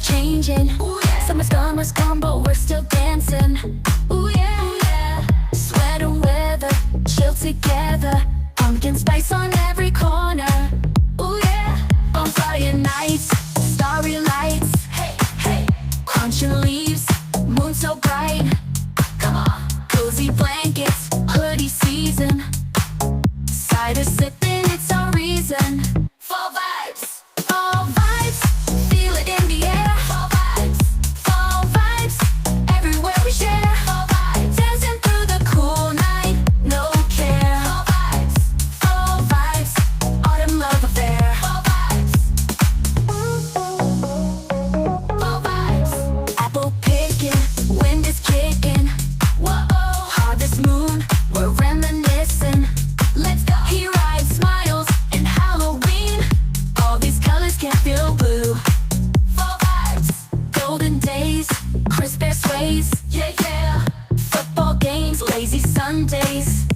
changing. Ooh, yeah. Summer's gone, but we're still dancing. Ooh yeah, ooh, yeah. Sweater weather, chill together. Pumpkin spice on every corner. Ooh yeah. Bonfire nights, starry lights. Hey, hey. Crunching leaves, moon so bright. Come on. Cozy blankets, hoodie season. Cider sipping, it's our reason. Fall vibes, feel it in the air. Fall vibes, everywhere we share. Dancing through the cool night, no care. Fall vibes, autumn love affair. Fall vibes, apple picking, wind is kicking. Whoa, harvest moon, we're reminiscing. Let's go. He rides smiles and Halloween. All these colors can feel blue. Fall vibes, golden days, crisp air sways. Yeah, yeah. Football games, lazy Sundays.